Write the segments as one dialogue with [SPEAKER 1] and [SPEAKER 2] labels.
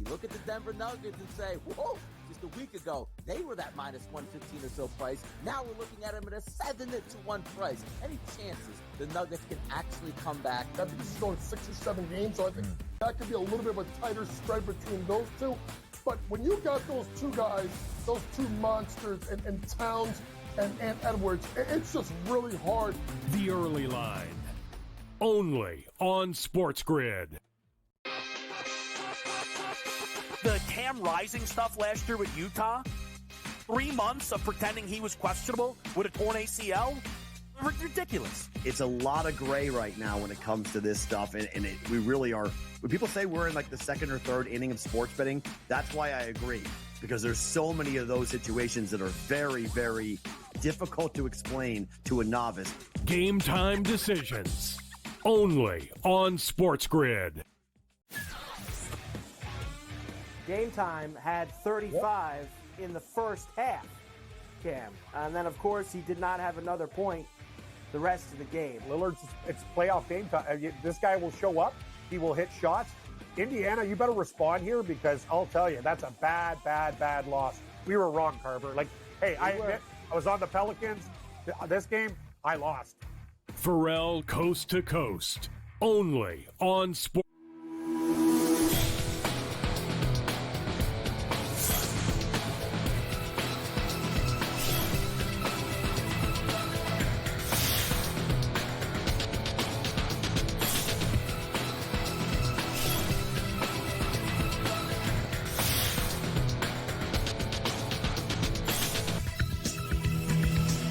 [SPEAKER 1] look at the Denver Nuggets and say, whoa, just a week ago, they were that minus 115 or so price. Now we're looking at them at a 7-1 price. Any chances the Nuggets can actually come back?
[SPEAKER 2] I think this is going 6 or 7 games, so I think that could be a little bit of a tighter spread between those two. But when you got those two guys, those two monsters, and Towns and Edwards, it's just really hard.
[SPEAKER 3] The Early Line, only on SportsGrid.
[SPEAKER 4] The Cam Rising stuff last year with Utah, 3 months of pretending he was questionable with a torn ACL, ridiculous.
[SPEAKER 5] It's a lot of gray right now when it comes to this stuff, and we really are. When people say we're in like the second or third inning of sports betting, that's why I agree, because there's so many of those situations that are very, very difficult to explain to a novice.
[SPEAKER 3] Game time decisions, only on SportsGrid.
[SPEAKER 6] Game Time had 35 in the first half, Cam. And then, of course, he did not have another point the rest of the game.
[SPEAKER 7] Lillard's, it's playoff game time. This guy will show up. He will hit shots. Indiana, you better respond here, because I'll tell you, that's a bad loss. We were wrong, Carver. Like, hey, I admit, I was on the Pelicans. This game, I lost.
[SPEAKER 3] Pharrell Coast to Coast, only on Sport.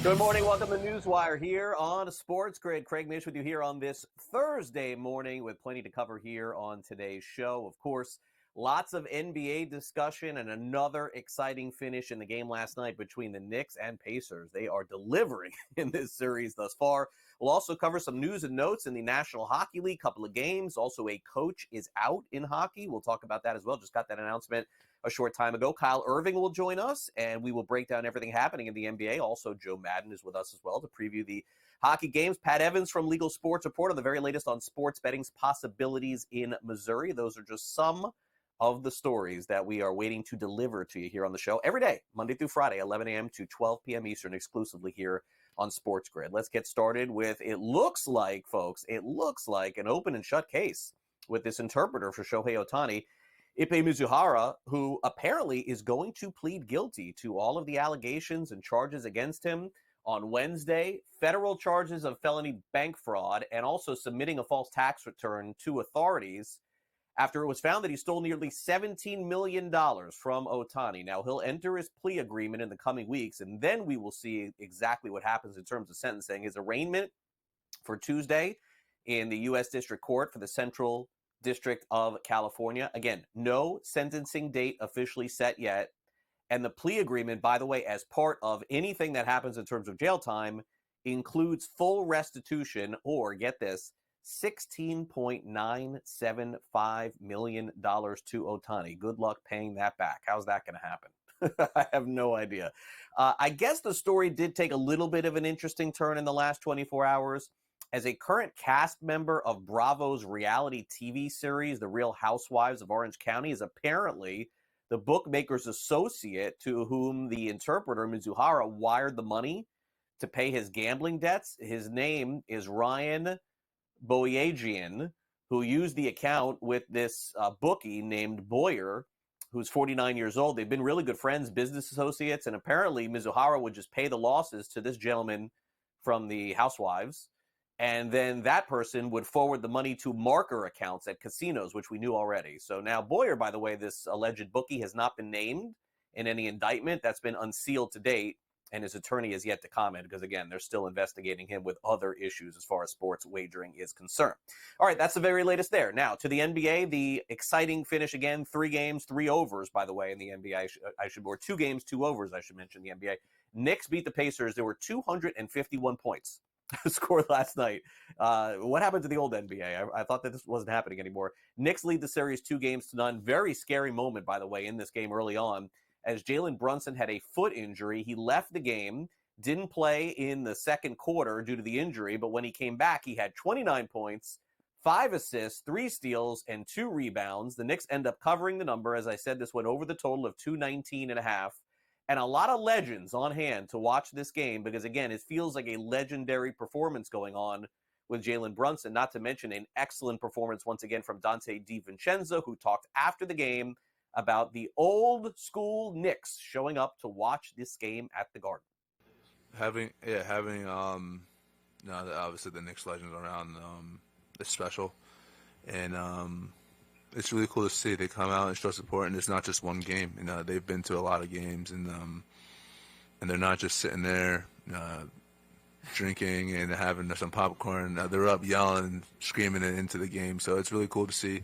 [SPEAKER 8] Good morning. Welcome to NewsWire here on SportsGrid. Craig Mish with you here on this Thursday morning with plenty to cover here on today's show. Of course, lots of NBA discussion and another exciting finish in the game last night between the Knicks and Pacers. They are delivering in this series thus far. We'll also cover some news and notes in the National Hockey League, couple of games. Also, a coach is out in hockey. We'll talk about that as well. Just got that announcement a short time ago. Kyle Irving will join us, and we will break down everything happening in the NBA. Also, Jo Madden is with us as well to preview the hockey games. Pat Evans from Legal Sports Report on the very latest on sports betting's possibilities in Missouri. Those are just some of the stories that we are waiting to deliver to you here on the show every day, Monday through Friday, 11 a.m. to 12 p.m. Eastern, exclusively here on SportsGrid. Let's get started with, it looks like an open and shut case with this interpreter for Shohei Ohtani, Ippei Mizuhara, who apparently is going to plead guilty to all of the allegations and charges against him on Wednesday, federal charges of felony bank fraud, and also submitting a false tax return to authorities after it was found that he stole nearly $17 million from Ohtani. Now, he'll enter his plea agreement in the coming weeks, and then we will see exactly what happens in terms of sentencing. His arraignment for Tuesday in the U.S. District Court for the Central District of California. Again, no sentencing date officially set yet. And the plea agreement, by the way, as part of anything that happens in terms of jail time, includes full restitution, or get this, $16.975 million to Ohtani. Good luck paying that back. How's that going to happen? I have no idea. I guess the story did take a little bit of an interesting turn in the last 24 hours. As a current cast member of Bravo's reality TV series, The Real Housewives of Orange County, is apparently the bookmaker's associate to whom the interpreter, Mizuhara, wired the money to pay his gambling debts. His name is Ryan Boyajian, who used the account with this bookie named Boyer, who's 49 years old. They've been really good friends, business associates, and apparently Mizuhara would just pay the losses to this gentleman from the Housewives, and then that person would forward the money to marker accounts at casinos, which we knew already. So now Boyer, by the way, this alleged bookie, has not been named in any indictment. That's been unsealed to date, and his attorney has yet to comment because, again, they're still investigating him with other issues as far as sports wagering is concerned. All right, that's the very latest there. Now, to the NBA, the exciting finish again, 3 games, 3 overs, by the way, in the NBA. Or 2 games, 2 overs, I should mention, the NBA. Knicks beat the Pacers. There were 251 points scored last night. What happened to the old NBA? I thought that this wasn't happening anymore. Knicks lead the series 2-0. Very scary moment, by the way, in this game early on, as Jalen Brunson had a foot injury. He left the game, didn't play in the second quarter due to the injury, but when he came back, he had 29 points, 5 assists, 3 steals, and 2 rebounds. The Knicks end up covering the number. As I said, this went over the total of 219.5. And a lot of legends on hand to watch this game because, again, it feels like a legendary performance going on with Jalen Brunson, not to mention an excellent performance once again from Dante DiVincenzo, who talked after the game about the old school Knicks showing up to watch this game at the Garden.
[SPEAKER 9] Having obviously the Knicks legends around is special, and it's really cool to see they come out and show support. And it's not just one game. They've been to a lot of games, and they're not just sitting there drinking and having some popcorn. They're up yelling, screaming it into the game. So it's really cool to see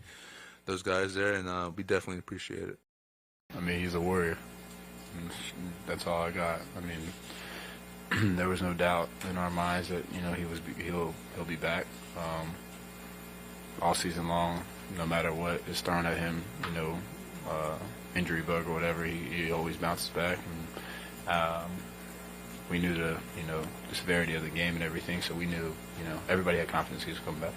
[SPEAKER 9] those guys there, and we definitely appreciate it.
[SPEAKER 10] I mean, he's a warrior. That's all I got. I mean, there was no doubt in our minds that he'll be back all season long, no matter what is thrown at him. Injury bug or whatever, he always bounces back. And we knew the severity of the game and everything, so we knew everybody had confidence he was coming back.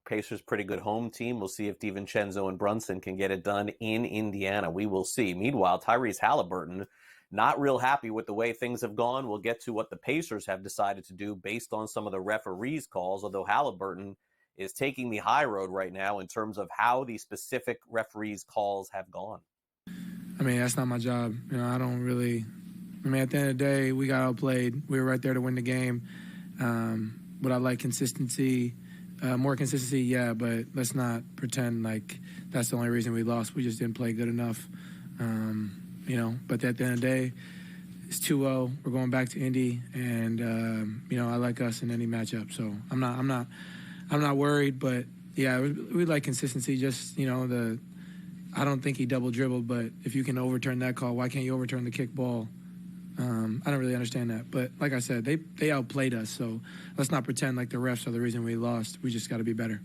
[SPEAKER 8] Pacers, pretty good home team. We'll see if DiVincenzo and Brunson can get it done in Indiana. We will see. Meanwhile, Tyrese Halliburton, not real happy with the way things have gone. We'll get to what the Pacers have decided to do based on some of the referees' calls, although Halliburton is taking the high road right now in terms of how the specific referees' calls have gone.
[SPEAKER 11] I mean, that's not my job. I don't really – at the end of the day, we got outplayed. We were right there to win the game. Would I like consistency? More consistency, yeah, but let's not pretend like that's the only reason we lost. We just didn't play good enough. But at the end of the day, it's 2-0. We're going back to Indy, and I like us in any matchup. So I'm not worried. But yeah, we like consistency. Just I don't think he double dribbled, but if you can overturn that call, why can't you overturn the kick ball? I don't really understand that. But like I said, they outplayed us. So let's not pretend like the refs are the reason we lost. We just got to be better.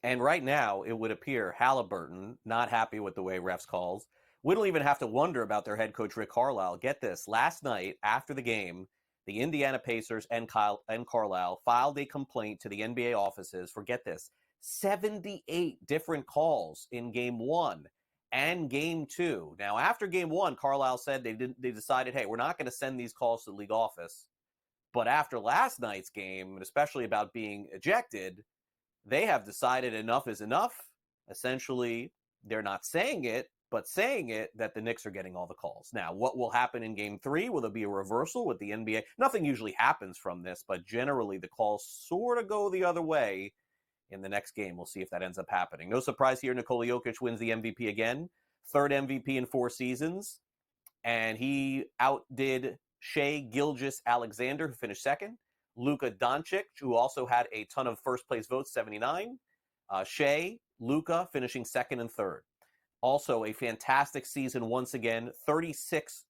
[SPEAKER 8] And right now, it would appear Halliburton not happy with the way refs calls. We don't even have to wonder about their head coach, Rick Carlisle. Get this. Last night, after the game, the Indiana Pacers and Carlisle filed a complaint to the NBA offices for, get this, 78 different calls in Game 1 and Game 2. Now, after Game 1, Carlisle said they decided, hey, we're not going to send these calls to the league office. But after last night's game, and especially about being ejected, they have decided enough is enough. Essentially, they're not saying it, but saying it that the Knicks are getting all the calls. Now, what will happen in Game 3? Will there be a reversal with the NBA? Nothing usually happens from this, but generally the calls sort of go the other way in the next game. We'll see if that ends up happening. No surprise here, Nikola Jokic wins the MVP again. 3rd MVP in 4 seasons. And he outdid Shai Gilgeous-Alexander, who finished 2nd. Luka Doncic, who also had a ton of first-place votes, 79. Shai, Luka finishing 2nd and 3rd. Also, a fantastic season once again, 36%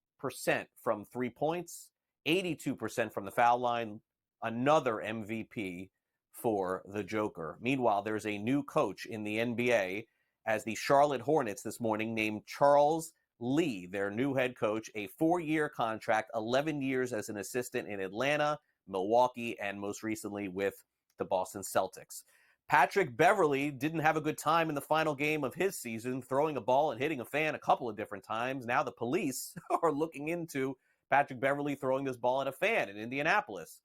[SPEAKER 8] from 3 points, 82% from the foul line, another MVP for the Joker. Meanwhile, there's a new coach in the NBA as the Charlotte Hornets this morning named Charles Lee, their new head coach, a 4-year contract, 11 years as an assistant in Atlanta, Milwaukee, and most recently with the Boston Celtics. Patrick Beverley didn't have a good time in the final game of his season, throwing a ball and hitting a fan a couple of different times. Now the police are looking into Patrick Beverley throwing this ball at a fan in Indianapolis.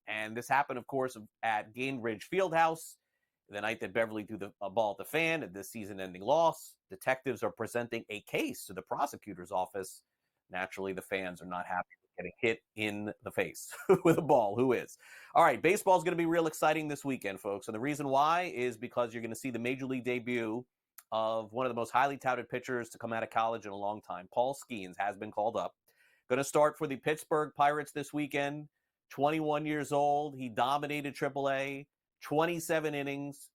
[SPEAKER 8] And this happened, of course, at Gainbridge Fieldhouse, the night that Beverley threw a ball at the fan at this season-ending loss. Detectives are presenting a case to the prosecutor's office. Naturally, the fans are not happy with getting hit in the face with a ball. Who is? All right, baseball is going to be real exciting this weekend, folks. And the reason why is because you're going to see the major league debut of one of the most highly touted pitchers to come out of college in a long time. Paul Skeens has been called up. Going to start for the Pittsburgh Pirates this weekend. 21 years old. He dominated AAA, 27 innings,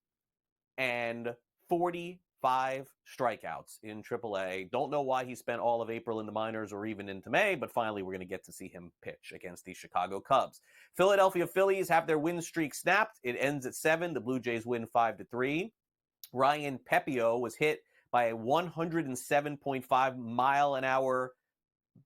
[SPEAKER 8] and 45 strikeouts in AAA. Don't know why he spent all of April in the minors or even into May, but finally we're going to get to see him pitch against the Chicago Cubs. Philadelphia Phillies have their win streak snapped. It ends at 7. The Blue Jays win 5-3. Ryan Pepio was hit by a 107.5 mile an hour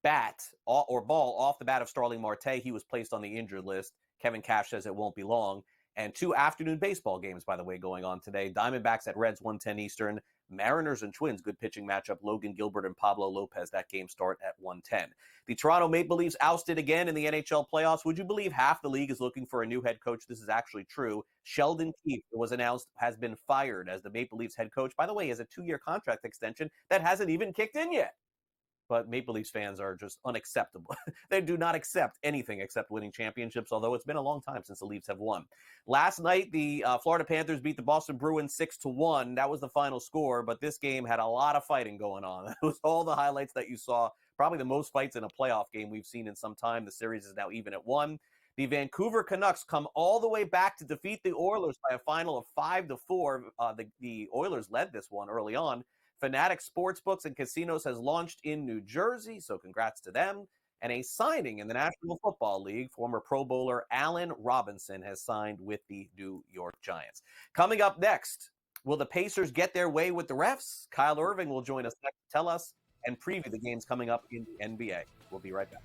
[SPEAKER 8] bat or ball off the bat of Starling Marte. He was placed on the injured list. Kevin Cash says it won't be long. And 2 afternoon baseball games, by the way, going on today. Diamondbacks at Reds, 1:10 Eastern. Mariners and Twins, good pitching matchup. Logan Gilbert and Pablo Lopez, that game start at 1:10. The Toronto Maple Leafs ousted again in the NHL playoffs. Would you believe half the league is looking for a new head coach? This is actually true. Sheldon Keefe, it was announced, has been fired as the Maple Leafs head coach. By the way, he has a 2-year contract extension that hasn't even kicked in yet. But Maple Leafs fans are just unacceptable. They do not accept anything except winning championships, although it's been a long time since the Leafs have won. Last night, the Florida Panthers beat the Boston Bruins 6-1. That was the final score, but this game had a lot of fighting going on. It was all the highlights that you saw. Probably the most fights in a playoff game we've seen in some time. The series is now even at 1. The Vancouver Canucks come all the way back to defeat the Oilers by a final of 5-4. The Oilers led this one early on. Fanatic Sportsbooks and Casinos has launched in New Jersey, so congrats to them. And a signing in the National Football League, former Pro Bowler Allen Robinson has signed with the New York Giants. Coming up next, will the Pacers get their way with the refs? Kyle Irving will join us next to tell us and preview the games coming up in the NBA. We'll be right back.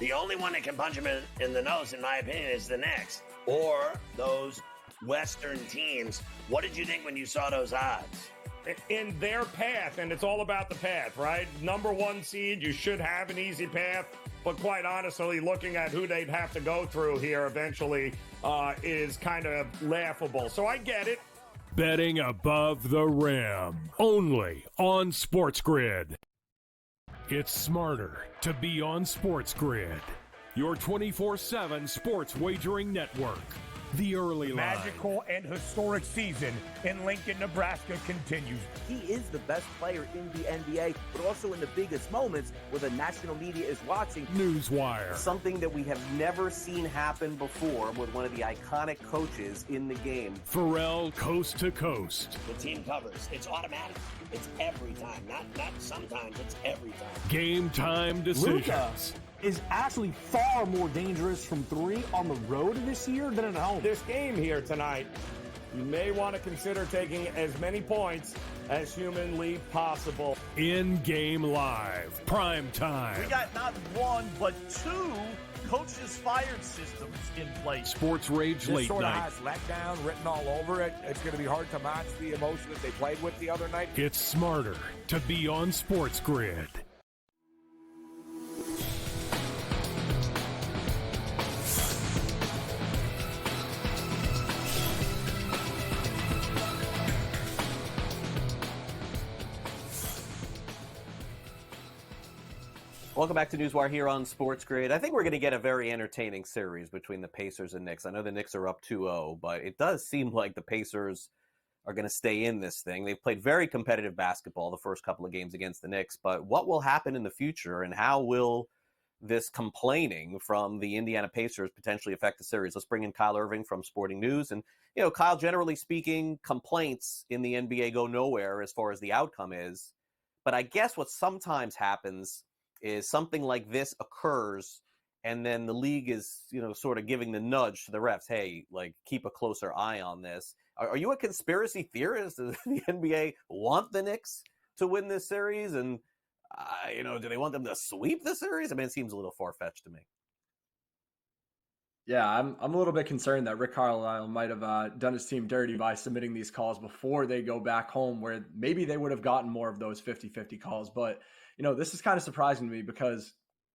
[SPEAKER 12] The only one that can punch him in the nose, in my opinion, is the Knicks or those Western teams. What did you think when you saw those odds?
[SPEAKER 13] In their path, and it's all about the path, right? Number 1 seed, you should have an easy path, but quite honestly, looking at who they'd have to go through here eventually is kind of laughable. So I get it.
[SPEAKER 3] Betting above the rim, only on SportsGrid. It's smarter to be on SportsGrid, your 24/7 sports wagering network. The early line.
[SPEAKER 14] Magical and historic season in Lincoln, Nebraska continues.
[SPEAKER 1] He is the best player in the NBA, but also in the biggest moments where the national media is watching.
[SPEAKER 3] NewsWire.
[SPEAKER 8] Something that we have never seen happen before with one of the iconic coaches in the game.
[SPEAKER 3] Pharrell, coast to coast.
[SPEAKER 12] The team covers. It's automatic. It's every time. Not sometimes. It's every time.
[SPEAKER 3] Game time decisions.
[SPEAKER 15] Luka is actually far more dangerous from 3 on the road this year than at home.
[SPEAKER 13] This game here tonight, you may want to consider taking as many points as humanly possible.
[SPEAKER 3] In-game live, prime time.
[SPEAKER 4] We got not 1, but 2 coaches fired systems in place.
[SPEAKER 3] Sports Rage
[SPEAKER 14] This
[SPEAKER 3] late
[SPEAKER 14] sort
[SPEAKER 3] night.
[SPEAKER 14] of has letdown written all over it. It's going to be hard to match the emotion that they played with the other night.
[SPEAKER 3] It's smarter to be on SportsGrid.
[SPEAKER 8] Welcome back to NewsWire here on SportsGrid. I think we're going to get a very entertaining series between the Pacers and Knicks. I know the Knicks are up 2-0, but it does seem like the Pacers are going to stay in this thing. They've played very competitive basketball the first couple of games against the Knicks, but what will happen in the future and how will this complaining from the Indiana Pacers potentially affect the series? Let's bring in Kyle Irving from Sporting News. And, you know, Kyle, generally speaking, complaints in the NBA go nowhere as far as the outcome is. But I guess what sometimes happens is something like this occurs, and then the league is, you know, sort of giving the nudge to the refs. Hey, like, keep a closer eye on this. Are you a conspiracy theorist? Does the NBA want the Knicks to win this series? And, do they want them to sweep the series? I mean, it seems a little far-fetched to me.
[SPEAKER 16] Yeah, I'm a little bit concerned that Rick Carlisle might have done his team dirty by submitting these calls before they go back home, where maybe they would have gotten more of those 50-50 calls. But, this is kind of surprising to me because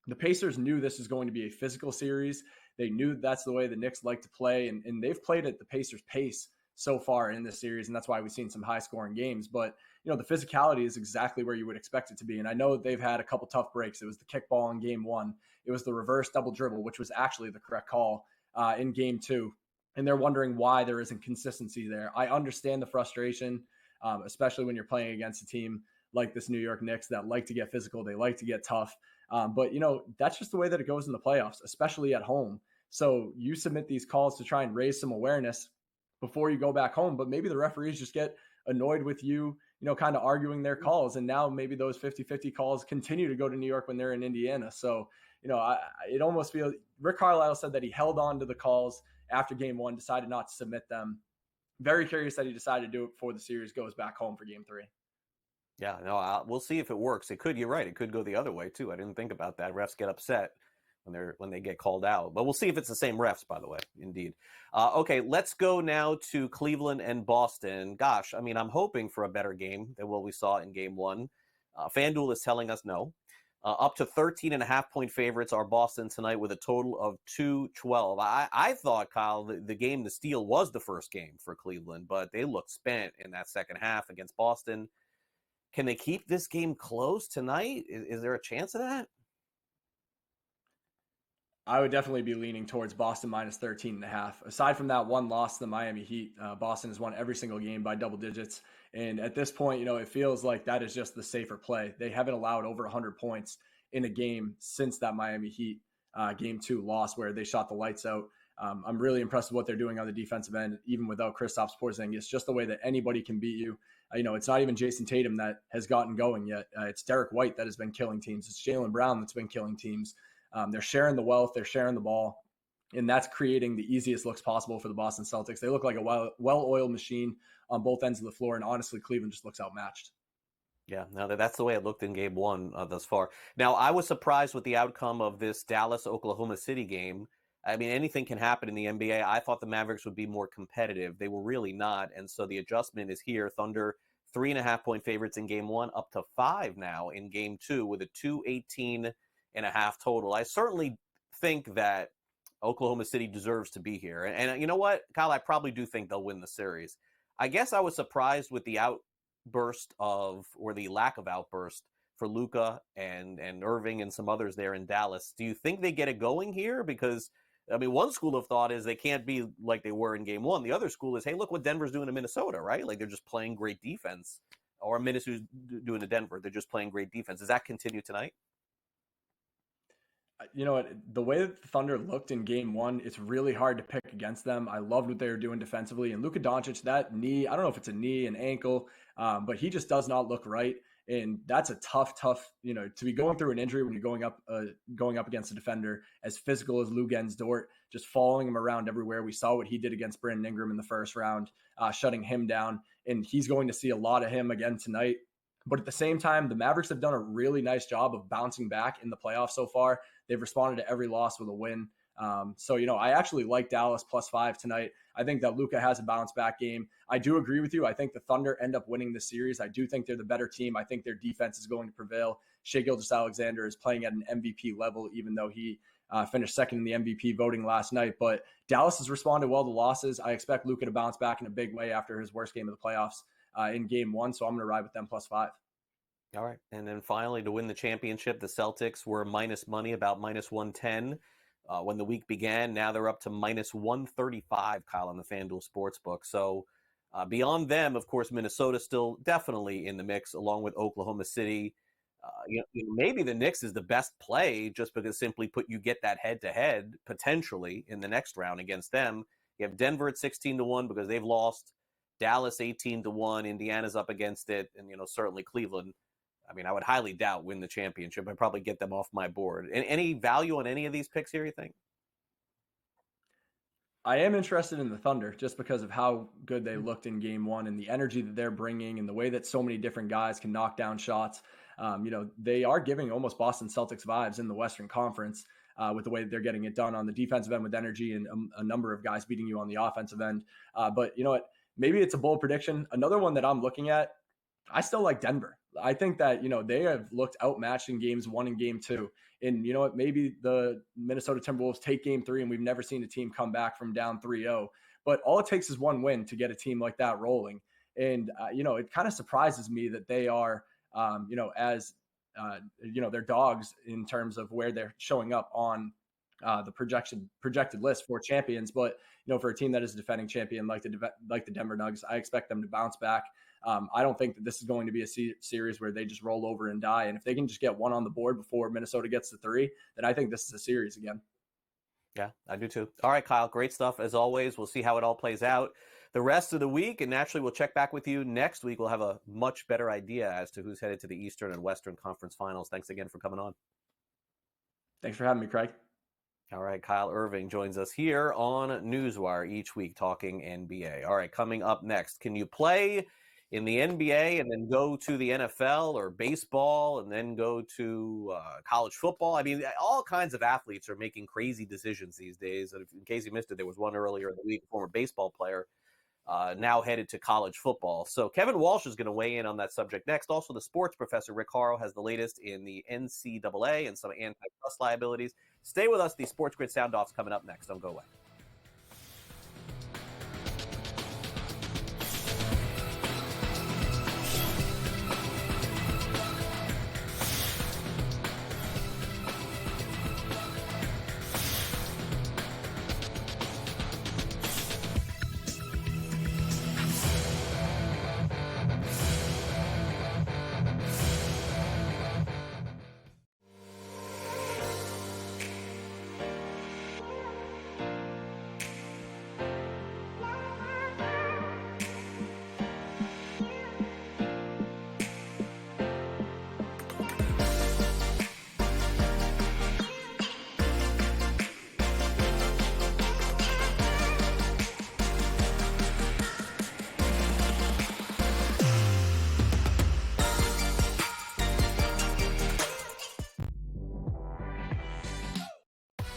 [SPEAKER 16] the Pacers knew this was going to be a physical series. They knew that's the way the Knicks like to play, and they've played at the Pacers' pace so far in this series, and that's why we've seen some high-scoring games. But, you know, the physicality is exactly where you would expect it to be. And I know they've had a couple tough breaks. It was the kickball in game 1. It was the reverse double dribble, which was actually the correct call in game 2. And they're wondering why there isn't consistency there. I understand the frustration, especially when you're playing against a team like this New York Knicks that like to get physical. They like to get tough. But, you know, that's just the way that it goes in the playoffs, especially at home. So you submit these calls to try and raise some awareness before you go back home. But maybe the referees just get annoyed with you, you know, kind of arguing their calls. And now maybe those 50-50 calls continue to go to New York when they're in Indiana. So, you know, it almost feels Rick Carlisle said that he held on to the calls after game 1, decided not to submit them. Very curious that he decided to do it before the series goes back home for game 3.
[SPEAKER 8] Yeah, no, we'll see if it works. It could, you're right, it could go the other way too. I didn't think about that. Refs get upset when they get called out. But we'll see if it's the same refs, by the way. Indeed. Okay, let's go now to Cleveland and Boston. Gosh, I mean, I'm hoping for a better game than what we saw in game 1. FanDuel is telling us no. Up to 13.5-point favorites are Boston tonight with a total of 212. I thought, Kyle, the game to steal was the first game for Cleveland, but they looked spent in that second half against Boston. Can they keep this game close tonight? Is there a chance of that?
[SPEAKER 16] I would definitely be leaning towards Boston minus 13.5. Aside from that one loss to the Miami Heat, Boston has won every single game by double digits. And at this point, you know, it feels like that is just the safer play. They haven't allowed over 100 points in a game since that Miami Heat game 2 loss where they shot the lights out. I'm really impressed with what they're doing on the defensive end, even without Kristaps Porzingis, just the way that anybody can beat you. You know, it's not even Jason Tatum that has gotten going yet. It's Derek White that has been killing teams. It's Jaylen Brown that's been killing teams. They're sharing the wealth. They're sharing the ball. And that's creating the easiest looks possible for the Boston Celtics. They look like a well-oiled machine on both ends of the floor. And honestly, Cleveland just looks outmatched.
[SPEAKER 8] Yeah, no, that's the way it looked in game 1 thus far. Now, I was surprised with the outcome of this Dallas-Oklahoma City game. I mean, anything can happen in the NBA. I thought the Mavericks would be more competitive. They were really not. And so the adjustment is here. Thunder, 3.5-point favorites in game 1, up to 5 now in game 2 with a 218.5 total. I certainly think that Oklahoma City deserves to be here. And you know what, Kyle, I probably do think they'll win the series. I guess I was surprised with the outburst or the lack of outburst for Luka and Irving and some others there in Dallas. Do you think they get it going here? Because, I mean, one school of thought is they can't be like they were in game 1. The other school is, hey, look what Denver's doing to Minnesota, right? Like they're just playing great defense. Or Minnesota's doing to Denver. They're just playing great defense. Does that continue tonight?
[SPEAKER 16] You know what? The way that the Thunder looked in game 1, it's really hard to pick against them. I loved what they were doing defensively. And Luka Doncic, that knee, I don't know if it's a knee, an ankle, but he just does not look right. And that's a tough, you know, to be going through an injury when you're going up against a defender as physical as Luguentz Dort, just following him around everywhere. We saw what he did against Brandon Ingram in the first round, shutting him down. And he's going to see a lot of him again tonight. But at the same time, the Mavericks have done a really nice job of bouncing back in the playoffs so far. They've responded to every loss with a win. So, you know, I actually like Dallas +5 tonight. I think that Luka has a bounce back game. I do agree with you. I think the Thunder end up winning the series. I do think they're the better team. I think their defense is going to prevail. Shai Gilgeous-Alexander is playing at an MVP level, even though he finished second in the MVP voting last night. But Dallas has responded well to losses. I expect Luka to bounce back in a big way after his worst game of the playoffs in game 1. So I'm going to ride with them +5.
[SPEAKER 8] All right. And then finally, to win the championship, the Celtics were minus money, about minus 110 when the week began. Now they're up to minus 135, Kyle, on the FanDuel Sportsbook. So beyond them, of course, Minnesota still definitely in the mix, along with Oklahoma City. Maybe the Knicks is the best play just because simply you get that head-to-head potentially in the next round against them. You have Denver at 16-1 because they've lost. Dallas 18-1. Indiana's up against it. And, certainly Cleveland. I mean, I would highly doubt win the championship. I'd probably get them off my board. Any value on any of these picks here, you think?
[SPEAKER 16] I am interested in the Thunder just because of how good they looked in game 1 and the energy that they're bringing and the way that so many different guys can knock down shots. They are giving almost Boston Celtics vibes in the Western Conference with the way that they're getting it done on the defensive end with energy and a number of guys beating you on the offensive end. But you know what? Maybe it's a bold prediction. Another one that I'm looking at, I still like Denver. I think that, they have looked outmatched in games 1 and game 2. And you know what? Maybe the Minnesota Timberwolves take game 3 and we've never seen a team come back from down 3-0. but all it takes is one win to get a team like that rolling. And, it kind of surprises me that they are, they're dogs in terms of where they're showing up on the projected list for champions. But, for a team that is a defending champion like the Denver Nuggets, I expect them to bounce back. I don't think that this is going to be a series where they just roll over and die. And if they can just get one on the board before Minnesota gets to 3, then I think this is a series again.
[SPEAKER 8] Yeah, I do too. All right, Kyle, great stuff as always. We'll see how it all plays out the rest of the week. And naturally, we'll check back with you next week. We'll have a much better idea as to who's headed to the Eastern and Western Conference Finals. Thanks again for coming on.
[SPEAKER 16] Thanks for having me, Craig.
[SPEAKER 8] All right, Kyle Irving joins us here on NewsWire each week talking NBA. All right, coming up next, can you play in the NBA and then go to the NFL, or baseball and then go to college football? I mean, all kinds of athletes are making crazy decisions these days. In case you missed it, there was one earlier in the week, a former baseball player, now headed to college football. So Kevin Walsh is going to weigh in on that subject next. Also, the sports professor, Rick Horrow, has the latest in the NCAA and some antitrust liabilities. Stay with us. The SportsGrid Sound Off's coming up next. Don't go away.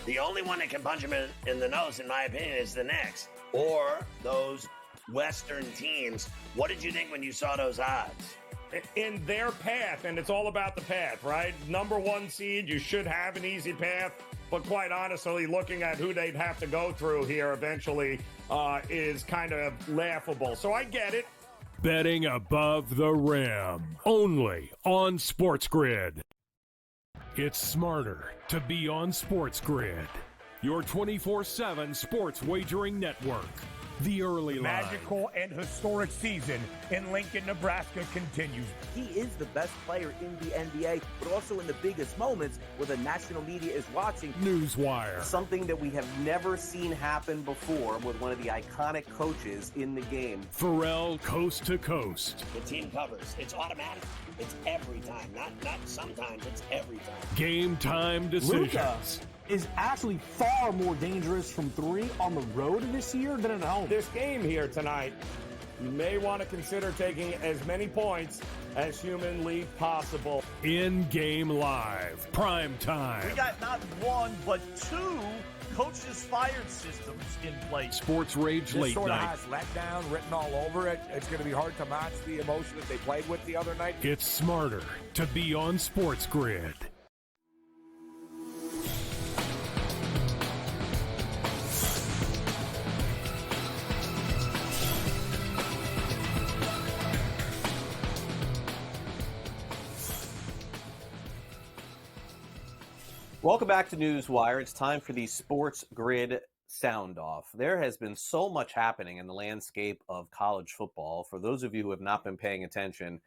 [SPEAKER 12] The only one that can punch him in the nose, in my opinion, is the Knicks or those Western teams. What did you think when you saw those odds?
[SPEAKER 13] In their path, and it's all about the path, right? Number 1 seed, you should have an easy path, but quite honestly, looking at who they'd have to go through here eventually is kind of laughable. So I get it.
[SPEAKER 3] Betting above the rim, only on SportsGrid. It's smarter to be on SportsGrid, your 24/7 sports wagering network. The early line.
[SPEAKER 14] Magical and historic season in Lincoln, Nebraska continues.
[SPEAKER 1] He is the best player in the NBA, but also in the biggest moments where the national media is watching.
[SPEAKER 3] NewsWire.
[SPEAKER 8] Something that we have never seen happen before with one of the iconic coaches in the game.
[SPEAKER 3] Pharrell, coast to coast.
[SPEAKER 12] The team covers. It's automatic. It's every time. Not sometimes. It's every time.
[SPEAKER 3] Game time decisions.
[SPEAKER 15] Luka is actually far more dangerous from 3 on the road this year than at home.
[SPEAKER 13] This game here tonight, you may want to consider taking as many points as humanly possible.
[SPEAKER 3] In-game live, prime time.
[SPEAKER 4] We got not 1, but 2 coaches fired systems in place.
[SPEAKER 3] Sports Rage
[SPEAKER 14] This
[SPEAKER 3] late
[SPEAKER 14] sort
[SPEAKER 3] night.
[SPEAKER 14] of has letdown written all over it. It's going to be hard to match the emotion that they played with the other night.
[SPEAKER 3] It's smarter to be on SportsGrid.
[SPEAKER 8] Welcome back to NewsWire. It's time for the SportsGrid Sound Off. There has been so much happening in the landscape of college football. For those of you who have not been paying attention,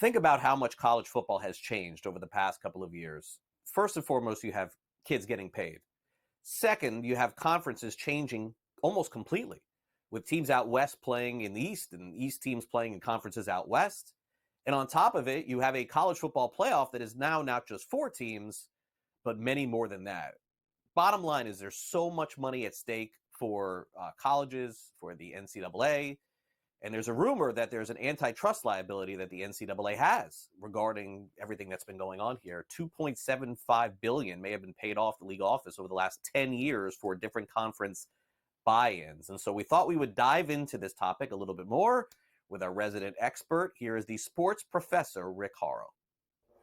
[SPEAKER 8] think about how much college football has changed over the past couple of years. First and foremost, you have kids getting paid. Second, you have conferences changing almost completely, with teams out west playing in the East and East teams playing in conferences out west. And on top of it, you have a college football playoff that is now not just 4 teams, but many more than that. Bottom line is there's so much money at stake for colleges, for the NCAA, and there's a rumor that there's an antitrust liability that the NCAA has regarding everything that's been going on here. $2.75 billion may have been paid off the league office over the last 10 years for different conference buy-ins. And so we thought we would dive into this topic a little bit more with our resident expert. Here is the sports professor, Rick Horrow.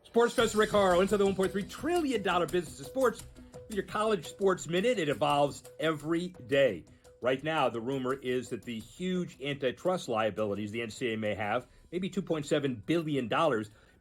[SPEAKER 17] Sports professor Rick Horrow, inside the $1.3 trillion business of sports. With your college sports minute, it evolves every day. Right now, the rumor is that the huge antitrust liabilities the NCAA may have, maybe $2.7 billion,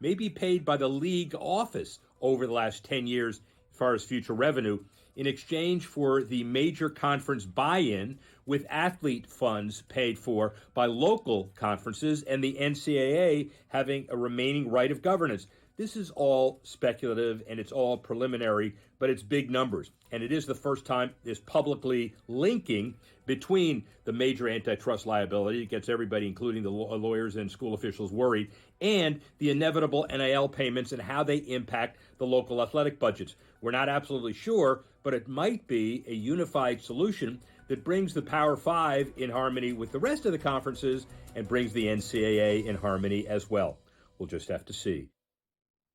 [SPEAKER 17] may be paid by the league office over the last 10 years as far as future revenue in exchange for the major conference buy-in, with athlete funds paid for by local conferences and the NCAA having a remaining right of governance. This is all speculative and it's all preliminary, but it's big numbers. And it is the first time there's publicly linking between the major antitrust liability. It gets everybody, including the lawyers and school officials, worried, and the inevitable NIL payments and how they impact the local athletic budgets. We're not absolutely sure, but it might be a unified solution that brings the Power Five in harmony with the rest of the conferences and brings the NCAA in harmony as well. We'll just have to see.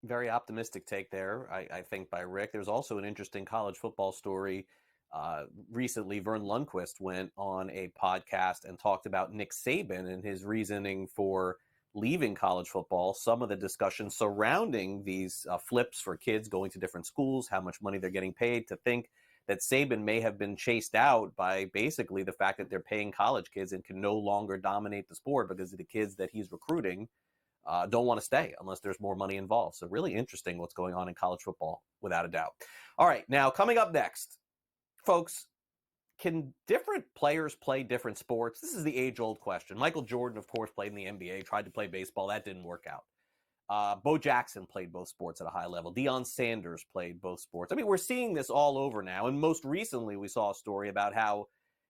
[SPEAKER 8] Very optimistic take there, I think, by Rick. There's also an interesting college football story. Recently, Vern Lundquist went on a podcast and talked about Nick Saban and his reasoning for leaving college football, some of the discussion surrounding these flips for kids going to different schools, how much money they're getting paid, to think that Saban may have been chased out by basically the fact that they're paying college kids and can no longer dominate the sport because the kids that he's recruiting don't want to stay unless there's more money involved. So really interesting what's going on in college football, without a doubt. All right, now coming up next, folks, can different players play different sports? This is the age-old question. Michael Jordan, of course, played in the NBA, tried to play baseball. That didn't work out. Bo Jackson played both sports at a high level. Deion Sanders played both sports. I mean, we're seeing this all over now. And most recently, we saw a story about how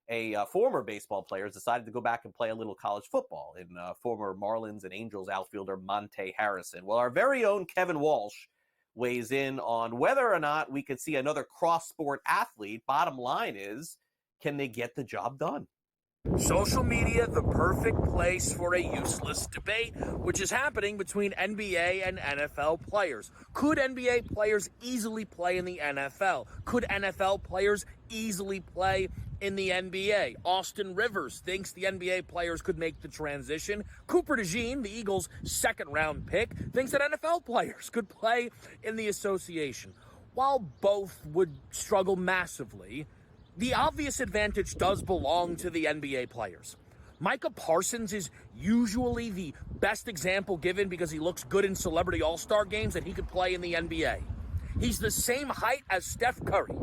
[SPEAKER 8] a former baseball player has decided to go back and play a little college football in former Marlins and Angels outfielder Monte Harrison. Well, our very own Kevin Walsh weighs in on whether or not we could see another cross-sport athlete. Bottom line is, can they get the job done?
[SPEAKER 4] Social media, the perfect place for a useless debate, which is happening between NBA and NFL players. Could NBA players easily play in the NFL? Could NFL players easily play in the NBA? Austin Rivers thinks the NBA players could make the transition. Cooper DeJean, the Eagles' second-round pick, thinks that NFL players could play in the association. While both would struggle massively, the obvious advantage does belong to the NBA players. Micah Parsons is usually the best example given because he looks good in celebrity all-star games that he could play in the NBA. He's the same height as Steph Curry.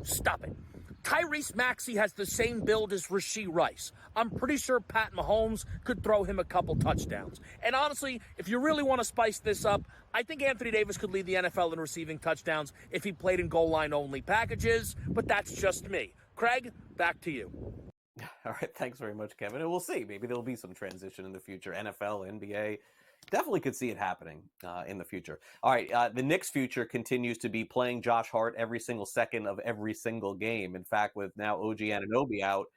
[SPEAKER 4] Stop it. Tyrese Maxey has the same build as Rashee Rice. I'm pretty sure Pat Mahomes could throw him a couple touchdowns. And honestly, if you really want to spice this up, I think Anthony Davis could lead the NFL in receiving touchdowns if he played in goal line only packages, but that's just me. Craig, back to you.
[SPEAKER 8] All right, thanks very much, Kevin. And we'll see. Maybe there'll be some transition in the future. NFL, NBA, definitely could see it happening in the future. All right, the Knicks' future continues to be playing Josh Hart every single second of every single game. In fact, with now OG Anunoby out,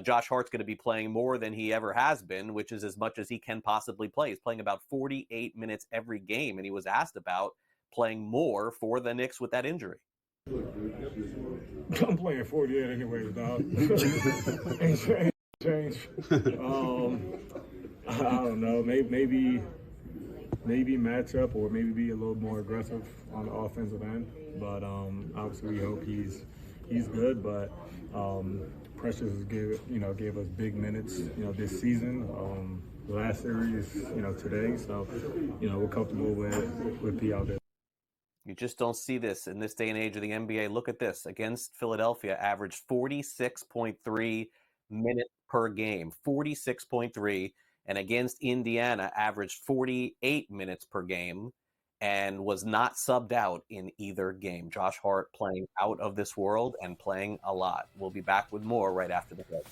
[SPEAKER 8] Josh Hart's going to be playing more than he ever has been, which is as much as he can possibly play. He's playing about 48 minutes every game, and he was asked about playing more for the Knicks with that injury.
[SPEAKER 18] I'm playing 48 anyways, dog. Ain't change. I don't know. Maybe match up or maybe be a little more aggressive on the offensive end. But obviously we hope he's good. But Precious gave us big minutes, this season. Last series, today. So, we're comfortable with P out there.
[SPEAKER 8] You just don't see this in this day and age of the NBA. Look at this. Against Philadelphia, averaged 46.3 minutes per game. 46.3. And against Indiana, averaged 48 minutes per game and was not subbed out in either game. Josh Hart playing out of this world and playing a lot. We'll be back with more right after the break.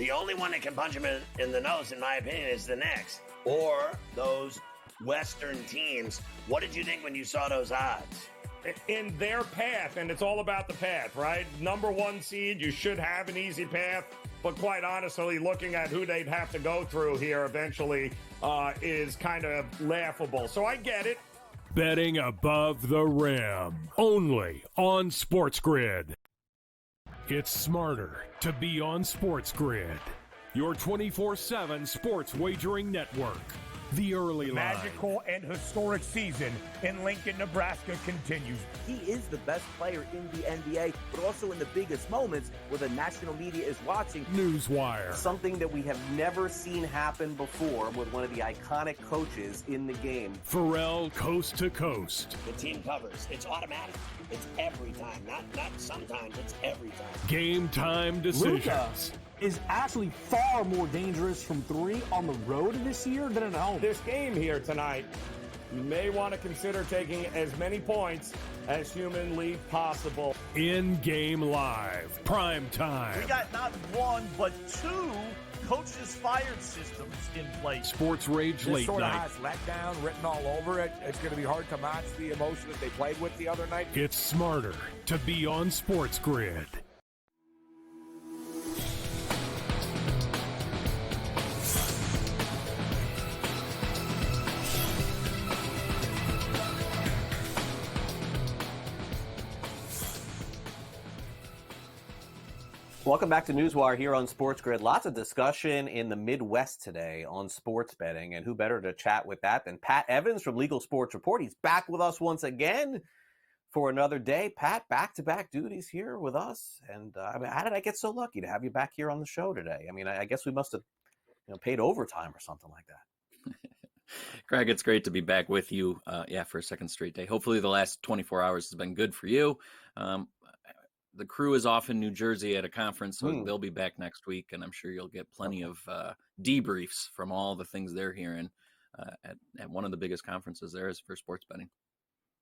[SPEAKER 12] The only one that can punch him in the nose, in my opinion, is the Knicks or those Western teams. What did you think when you saw those odds?
[SPEAKER 13] In their path, and it's all about the path, right? Number one seed, you should have an easy path, but quite honestly, looking at who they'd have to go through here eventually is kind of laughable. So I get it.
[SPEAKER 3] Betting above the rim, only on SportsGrid. It's smarter to be on SportsGrid, your 24/7 sports wagering network. The early line.
[SPEAKER 14] Magical and historic season in Lincoln, Nebraska continues.
[SPEAKER 1] He is the best player in the NBA, but also in the biggest moments where the national media is watching.
[SPEAKER 3] NewsWire.
[SPEAKER 8] Something that we have never seen happen before with one of the iconic coaches in the game.
[SPEAKER 3] Pharrell coast to coast.
[SPEAKER 12] The team covers. It's automatic. It's every time. Not sometimes. It's every time.
[SPEAKER 3] Game time decisions.
[SPEAKER 15] Luka is actually far more dangerous from three on the road this year than at home.
[SPEAKER 13] This game here tonight, you may want to consider taking as many points as humanly possible.
[SPEAKER 3] In-game live, prime time.
[SPEAKER 19] We got not one, but two coaches fired systems in place.
[SPEAKER 3] Sports Rage
[SPEAKER 14] This
[SPEAKER 3] late
[SPEAKER 14] sort
[SPEAKER 3] night.
[SPEAKER 14] of has letdown written all over it. It's going to be hard to match the emotion that they played with the other night.
[SPEAKER 3] It's smarter to be on SportsGrid.
[SPEAKER 8] Welcome back to NewsWire here on SportsGrid. Lots of discussion in the Midwest today on sports betting, and who better to chat with that than Pat Evans from Legal Sports Report. He's back with us once again for another day. Pat, back-to-back duties here with us, and how did I get so lucky to have you back here on the show today? I mean, I guess we must have paid overtime or something like that.
[SPEAKER 20] Greg, it's great to be back with you, for a second straight day. Hopefully the last 24 hours has been good for you. The crew is off in New Jersey at a conference, so they'll be back next week, and I'm sure you'll get plenty of debriefs from all the things they're hearing at one of the biggest conferences there is for sports betting.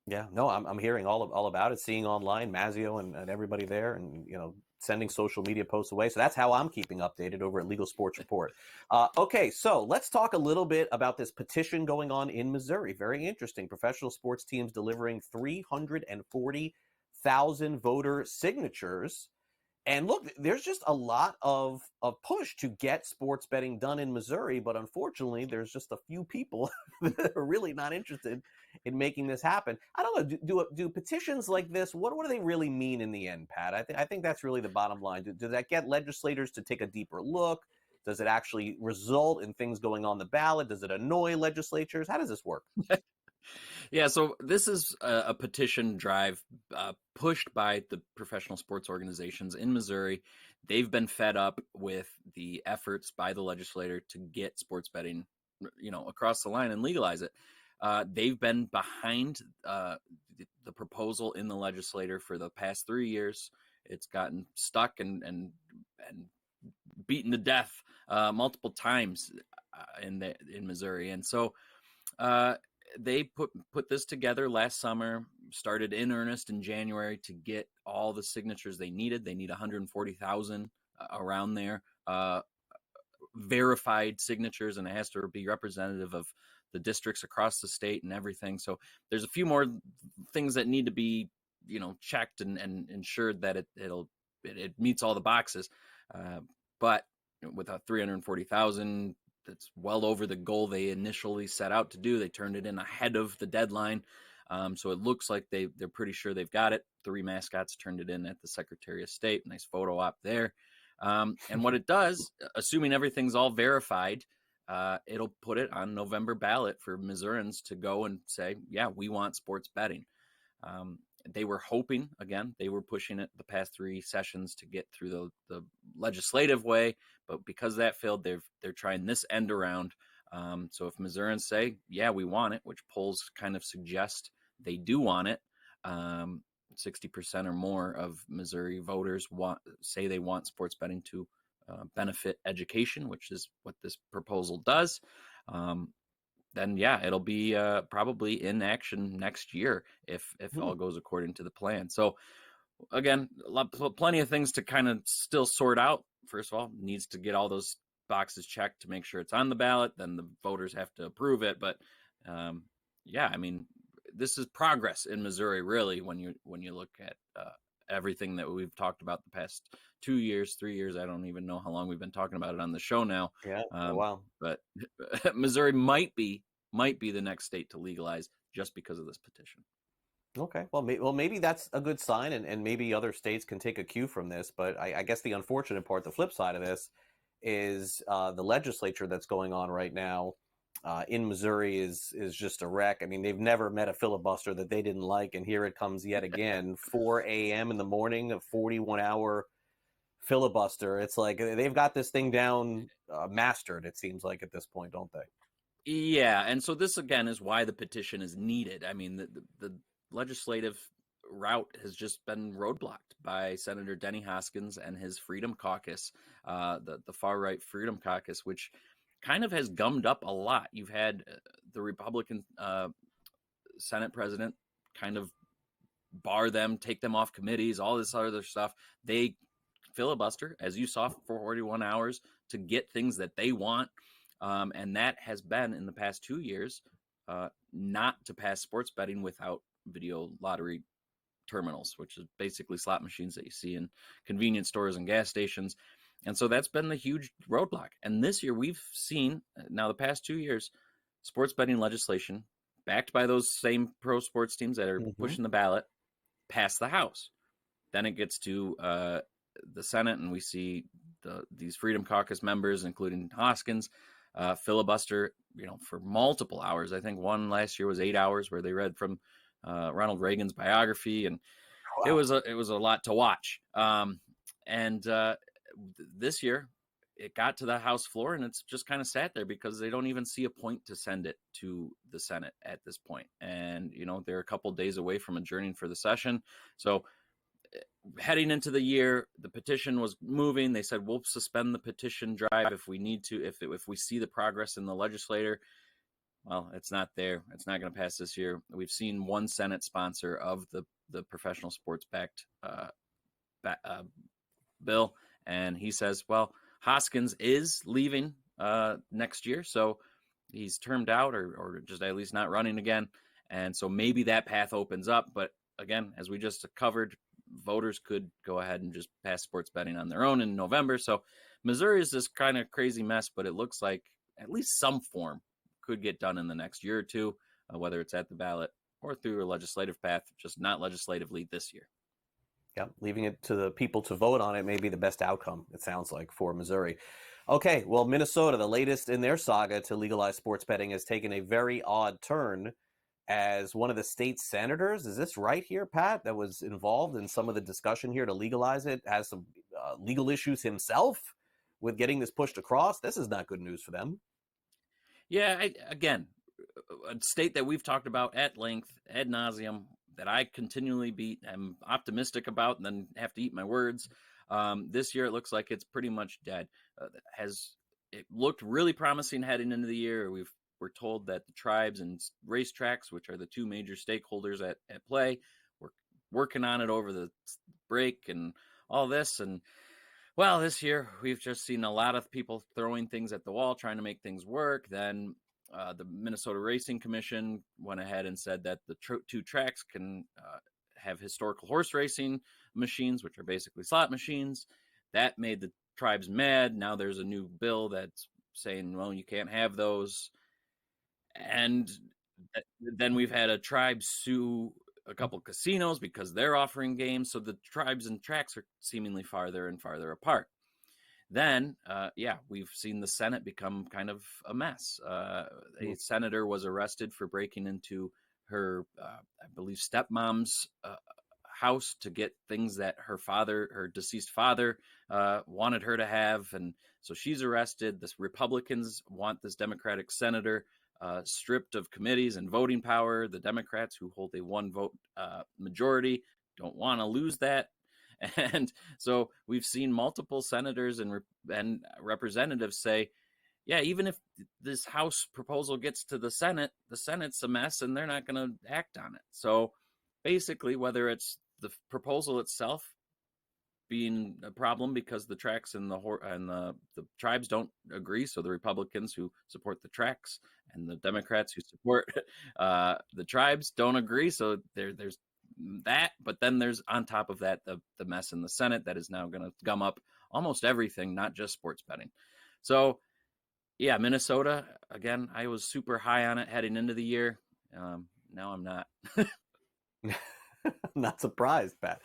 [SPEAKER 8] Yeah, no, I'm hearing all about it, seeing online, Mazio and everybody there, and sending social media posts away. So that's how I'm keeping updated over at Legal Sports Report. Okay, so let's talk a little bit about this petition going on in Missouri. Very interesting. Professional sports teams delivering 340,000 voter signatures. And look, there's just a lot of push to get sports betting done in Missouri, but unfortunately, there's just a few people that are really not interested in making this happen. I don't know, do petitions like this, what do they really mean in the end, Pat? I think that's really the bottom line. Does that get legislators to take a deeper look? Does it actually result in things going on the ballot? Does it annoy legislatures? How does this work?
[SPEAKER 20] Yeah, so this is a petition drive pushed by the professional sports organizations in Missouri. They've been fed up with the efforts by the legislator to get sports betting, across the line and legalize it. They've been behind the proposal in the legislature for the past 3 years. It's gotten stuck and beaten to death multiple times in Missouri, and so. They put this together last summer, started in earnest in January to get all the signatures they needed. They need 140,000 around there, verified signatures, and it has to be representative of the districts across the state and everything. So there's a few more things that need to be, checked and ensured that it meets all the boxes. But with a 340,000, that's well over the goal they initially set out to do. They turned it in ahead of the deadline. So it looks like they're pretty sure they've got it. 3 mascots turned it in at the Secretary of State. Nice photo op there. And what it does, assuming everything's all verified, it'll put it on November ballot for Missourians to go and say, yeah, we want sports betting. They were hoping, again, they were pushing it the past 3 sessions to get through the legislative way, but because that failed, they're trying this end around. So if Missourians say, yeah, we want it, which polls kind of suggest they do want it, 60% or more of Missouri voters say they want sports betting to benefit education, which is what this proposal does. Then yeah, it'll be probably in action next year if all goes according to the plan. So again, plenty of things to kind of still sort out first of all, needs to get all those boxes checked to make sure it's on the ballot. Then the voters have to approve it. But yeah, I mean, this is progress in Missouri, really, when you look at everything that we've talked about the past 2 years, 3 years. I don't even know how long we've been talking about it on the show now.
[SPEAKER 8] Yeah, a while.
[SPEAKER 20] But Missouri might be the next state to legalize just because of this petition.
[SPEAKER 8] Okay. Well, maybe that's a good sign, and maybe other states can take a cue from this. But I guess the unfortunate part, the flip side of this, is the legislature that's going on right now in Missouri is just a wreck. I mean, they've never met a filibuster that they didn't like, and here it comes yet again. 4 a.m. in the morning, a 41-hour filibuster. It's like they've got this thing down mastered, it seems like, at this point, don't they?
[SPEAKER 20] Yeah, and so this, again, is why the petition is needed. I mean, the legislative route has just been roadblocked by Senator Denny Hoskins and his Freedom Caucus, the far-right Freedom Caucus, which kind of has gummed up a lot. You've had the Republican Senate president kind of bar them, take them off committees, all this other stuff. They filibuster, as you saw, for 41 hours to get things that they want. And that has been, in the past 2 years, not to pass sports betting without video lottery terminals, which is basically slot machines that you see in convenience stores and gas stations. And so that's been the huge roadblock. And this year we've seen, now the past 2 years, sports betting legislation backed by those same pro sports teams that are pushing the ballot pass the House. Then it gets to the Senate, and we see these Freedom Caucus members, including Hoskins, filibuster, for multiple hours. I think one last year was 8 hours, where they read from Ronald Reagan's biography, and it was a lot to watch. This year it got to the House floor, and it's just kind of sat there because they don't even see a point to send it to the Senate at this point. And they're a couple days away from adjourning for the session. So heading into the year, the petition was moving. They said, we'll suspend the petition drive if we need to, if we see the progress in the legislature. Well, it's not there. It's not going to pass this year. We've seen one Senate sponsor of the professional sports backed bill, and he says, well, Hoskins is leaving next year, so he's termed out or just at least not running again. And so maybe that path opens up. But again, as we just covered, voters could go ahead and just pass sports betting on their own in November. So Missouri is this kind of crazy mess, but it looks like at least some form could get done in the next year or two, whether it's at the ballot or through a legislative path, just not legislatively this year.
[SPEAKER 8] Yeah, leaving it to the people to vote on it may be the best outcome, it sounds like, for Missouri. Okay, well, Minnesota, the latest in their saga to legalize sports betting, has taken a very odd turn as one of the state senators. Is this right here, Pat, that was involved in some of the discussion here to legalize it, has some legal issues himself with getting this pushed across? This is not good news for them.
[SPEAKER 20] Yeah, again, a state that we've talked about at length, ad nauseum, that I continually am optimistic about and then have to eat my words. This year, it looks like it's pretty much dead. It looked really promising heading into the year. We're told that the tribes and racetracks, which are the two major stakeholders at play, were working on it over the break and all this. And well, this year we've just seen a lot of people throwing things at the wall, trying to make things work. Then the Minnesota Racing Commission went ahead and said that the two tracks can have historical horse racing machines, which are basically slot machines. That made the tribes mad. Now there's a new bill that's saying, well, you can't have those. And then we've had a tribe sue a couple casinos because they're offering games. So the tribes and tracks are seemingly farther and farther apart. Then, we've seen the Senate become kind of a mess. A senator was arrested for breaking into her, I believe, stepmom's house to get things that her deceased father, wanted her to have. And so she's arrested. The Republicans want this Democratic senator stripped of committees and voting power. The Democrats, who hold a one vote majority, don't want to lose that. And so we've seen multiple senators and representatives say, yeah, even if this House proposal gets to the Senate's a mess and they're not going to act on it. So basically, whether it's the proposal itself being a problem because the tracks and the tribes don't agree. So the Republicans who support the tracks and the Democrats who support the tribes don't agree. So there's that. But then there's on top of that the mess in the Senate that is now going to gum up almost everything, not just sports betting. So yeah, Minnesota again. I was super high on it heading into the year. Now I'm not.
[SPEAKER 8] I'm not surprised, Pat.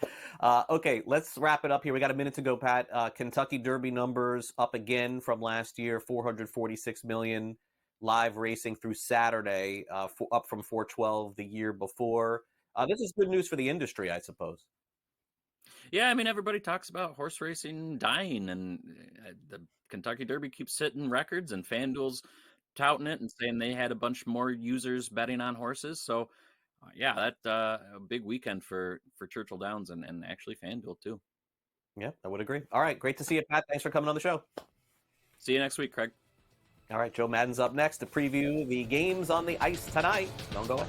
[SPEAKER 8] Okay, let's wrap it up here. We got a minute to go, Pat. Kentucky Derby numbers up again from last year, 446 million live racing through Saturday, up from 412 the year before. This is good news for the industry, I suppose.
[SPEAKER 20] Yeah, I mean, everybody talks about horse racing dying, and the Kentucky Derby keeps hitting records, and FanDuel's touting it and saying they had a bunch more users betting on horses. So, yeah, that a big weekend for Churchill Downs and actually FanDuel too.
[SPEAKER 8] Yeah, I would agree. All right, great to see you, Pat. Thanks for coming on the show.
[SPEAKER 20] See you next week, Craig.
[SPEAKER 8] All right, Jo Madden's up next to preview the games on the ice tonight. Don't go away.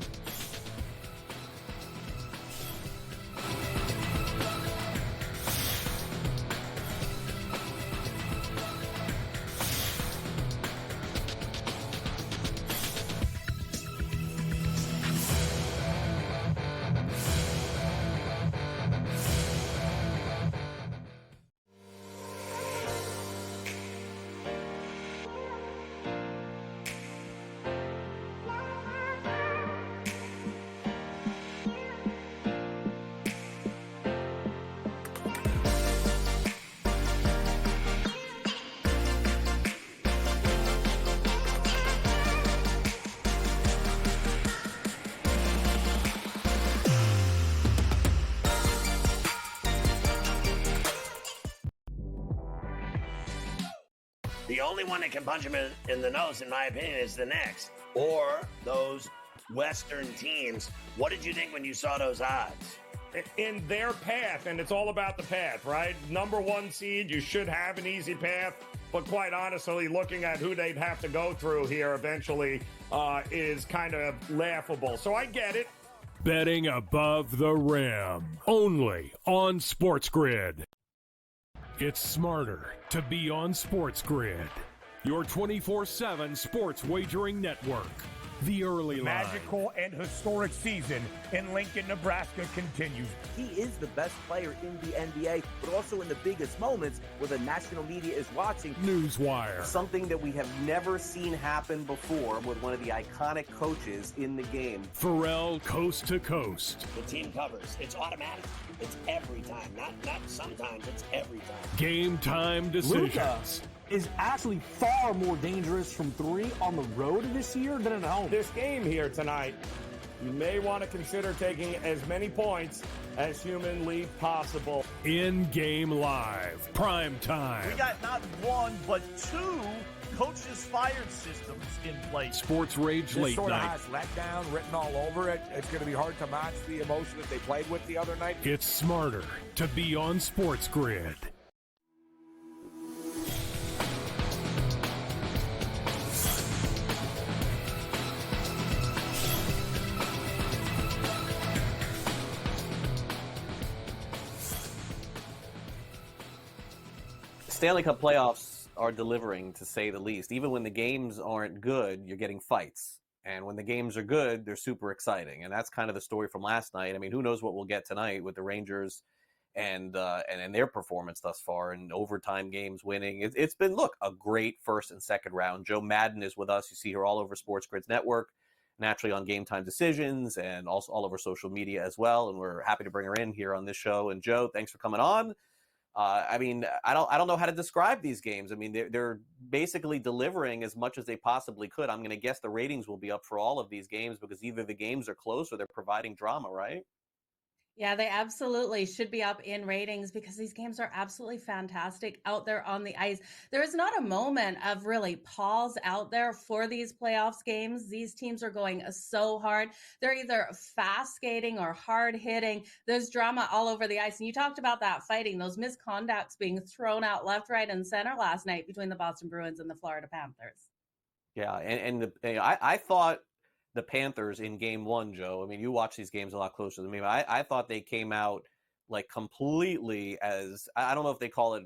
[SPEAKER 12] The only one that can punch him in the nose, in my opinion, is the Knicks. Or those Western teams. What did you think when you saw those odds?
[SPEAKER 13] In their path, and it's all about the path, right? Number one seed, you should have an easy path. But quite honestly, looking at who they'd have to go through here eventually is kind of laughable. So I get it.
[SPEAKER 3] Betting above the rim. Only on SportsGrid. It's smarter to be on SportsGrid. Your 24/7 sports wagering network. The early line.
[SPEAKER 14] Magical and historic season in Lincoln, Nebraska continues.
[SPEAKER 1] He is the best player in the NBA, but also in the biggest moments where the national media is watching.
[SPEAKER 3] NewsWire.
[SPEAKER 8] Something that we have never seen happen before with one of the iconic coaches in the game.
[SPEAKER 3] Pharrell coast to coast.
[SPEAKER 12] The team covers. It's automatic. It's every time. Not sometimes. It's every time.
[SPEAKER 3] Game time decisions.
[SPEAKER 15] Luka is actually far more dangerous from three on the road this year than at home.
[SPEAKER 13] This game here tonight, you may want to consider taking as many points as humanly possible.
[SPEAKER 3] In-game live. Prime time.
[SPEAKER 19] We got not one, but two coaches fired systems in place.
[SPEAKER 3] Sports Rage
[SPEAKER 14] This
[SPEAKER 3] Late
[SPEAKER 14] sort of
[SPEAKER 3] Night.
[SPEAKER 14] has letdown written all over it. It's going to be hard to match the emotion that they played with the other night.
[SPEAKER 3] It's smarter to be on SportsGrid.
[SPEAKER 8] Stanley Cup Playoffs are delivering, to say the least. Even when the games aren't good, you're getting fights. And when the games are good, they're super exciting. And that's kind of the story from last night. I mean, who knows what we'll get tonight with the Rangers and their performance thus far, and overtime games winning. It's been, look, a great first and second round. Jo Madden is with us. You see her all over SportsGrid's network, naturally on Game Time Decisions, and also all over social media as well. And we're happy to bring her in here on this show. And Jo, thanks for coming on. I mean, I don't know how to describe these games. I mean, they're basically delivering as much as they possibly could. I'm going to guess the ratings will be up for all of these games because either the games are close or they're providing drama, right?
[SPEAKER 21] Yeah, they absolutely should be up in ratings because these games are absolutely fantastic out there on the ice. There is not a moment of really pause out there for these playoffs games. These teams are going so hard. They're either fast skating or hard hitting. There's drama all over the ice. And you talked about that fighting, those misconducts being thrown out left, right, and center last night between the Boston Bruins and the Florida Panthers.
[SPEAKER 8] Yeah, I thought the Panthers in game one, Jo, I mean, you watch these games a lot closer than me, but I thought they came out like completely as I don't know if they call it,